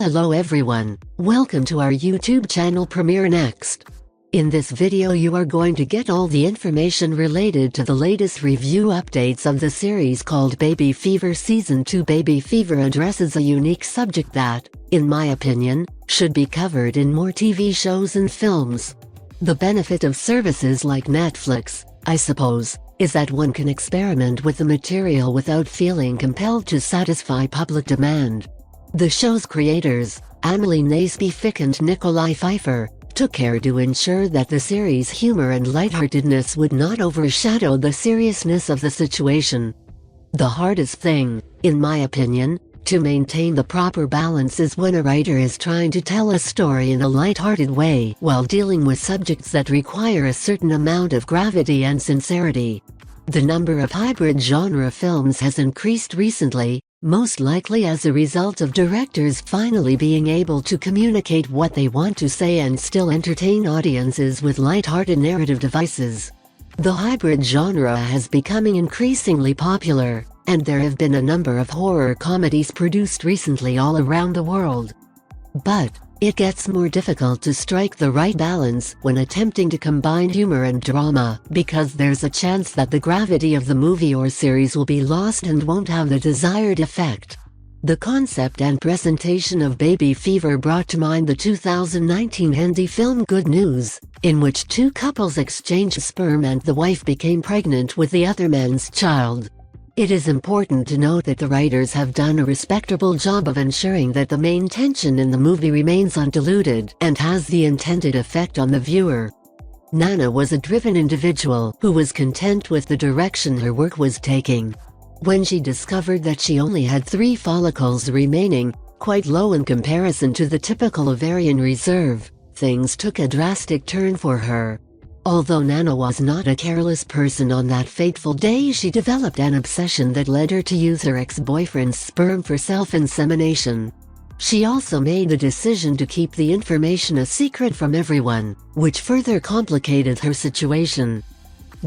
Hello everyone, welcome to our YouTube channel Premiere Next. In this video you are going to get all the information related to the latest review updates of the series called Baby Fever Season 2. Baby Fever addresses a unique subject that, in my opinion, should be covered in more TV shows and films. The benefit of services like Netflix, I suppose, is that one can experiment with the material without feeling compelled to satisfy public demand. The show's creators, Amelie Nasby-Fick and Nikolai Pfeiffer, took care to ensure that the series' humor and lightheartedness would not overshadow the seriousness of the situation. The hardest thing, in my opinion, to maintain the proper balance is when a writer is trying to tell a story in a lighthearted way while dealing with subjects that require a certain amount of gravity and sincerity. The number of hybrid genre films has increased recently, most likely as a result of directors finally being able to communicate what they want to say and still entertain audiences with light-hearted narrative devices. The hybrid genre has becoming increasingly popular, and there have been a number of horror comedies produced recently all around the world. But it gets more difficult to strike the right balance when attempting to combine humor and drama, because there's a chance that the gravity of the movie or series will be lost and won't have the desired effect. The concept and presentation of Baby Fever brought to mind the 2019 Hindi film Good News, in which two couples exchanged sperm and the wife became pregnant with the other man's child. It is important to note that the writers have done a respectable job of ensuring that the main tension in the movie remains undiluted and has the intended effect on the viewer. Nana was a driven individual who was content with the direction her work was taking. When she discovered that she only had 3 follicles remaining, quite low in comparison to the typical ovarian reserve, things took a drastic turn for her. Although Nana was not a careless person on that fateful day, she developed an obsession that led her to use her ex-boyfriend's sperm for self-insemination. She also made the decision to keep the information a secret from everyone, which further complicated her situation.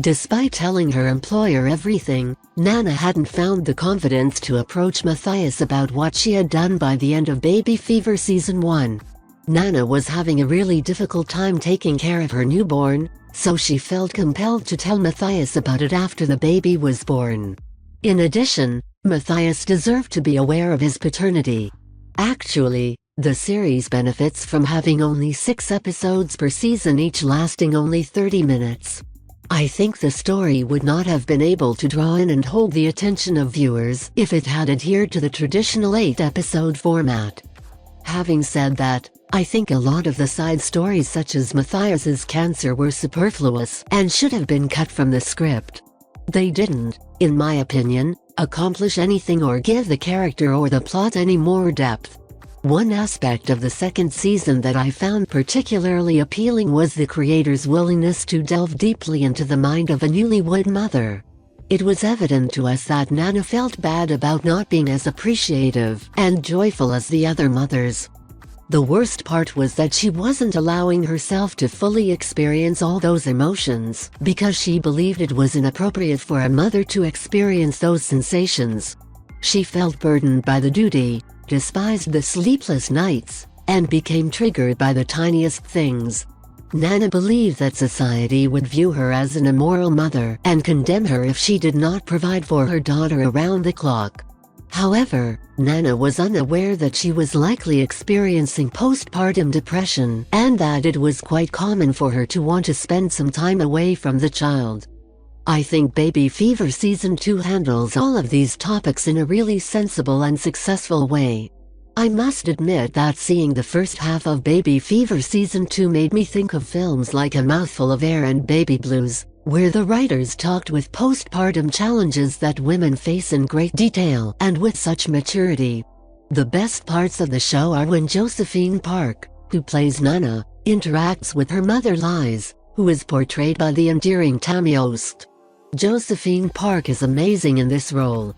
Despite telling her employer everything, Nana hadn't found the confidence to approach Matthias about what she had done by the end of Baby Fever Season 1. Nana was having a really difficult time taking care of her newborn, so she felt compelled to tell Matthias about it after the baby was born. In addition, Matthias deserved to be aware of his paternity. Actually, the series benefits from having only 6 episodes per season, each lasting only 30 minutes. I think the story would not have been able to draw in and hold the attention of viewers if it had adhered to the traditional 8-episode format. Having said that, I think a lot of the side stories such as Matthias's cancer were superfluous and should have been cut from the script. They didn't, in my opinion, accomplish anything or give the character or the plot any more depth. One aspect of the second season that I found particularly appealing was the creators' willingness to delve deeply into the mind of a newlywed mother. It was evident to us that Nana felt bad about not being as appreciative and joyful as the other mothers. The worst part was that she wasn't allowing herself to fully experience all those emotions because she believed it was inappropriate for a mother to experience those sensations. She felt burdened by the duty, despised the sleepless nights, and became triggered by the tiniest things. Nana believed that society would view her as an immoral mother and condemn her if she did not provide for her daughter around the clock. However, Nana was unaware that she was likely experiencing postpartum depression and that it was quite common for her to want to spend some time away from the child. I think Baby Fever Season 2 handles all of these topics in a really sensible and successful way. I must admit that seeing the first half of Baby Fever Season 2 made me think of films like A Mouthful of Air and Baby Blues, where the writers talked with postpartum challenges that women face in great detail and with such maturity. The best parts of the show are when Josephine Park, who plays Nana, interacts with her mother Liz, who is portrayed by the endearing Tammy Ost. Josephine Park is amazing in this role.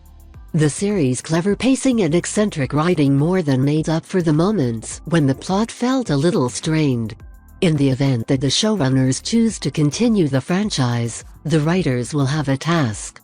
The series' clever pacing and eccentric writing more than made up for the moments when the plot felt a little strained. In the event that the showrunners choose to continue the franchise, the writers will have a task.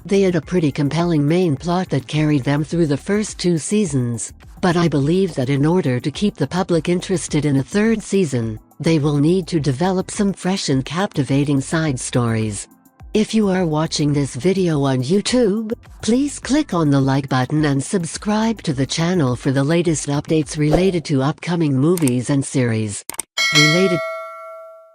They had a pretty compelling main plot that carried them through the first 2 seasons, but I believe that in order to keep the public interested in a 3rd season, they will need to develop some fresh and captivating side stories. If you are watching this video on YouTube, please click on the like button and subscribe to the channel for the latest updates related to upcoming movies and series. Related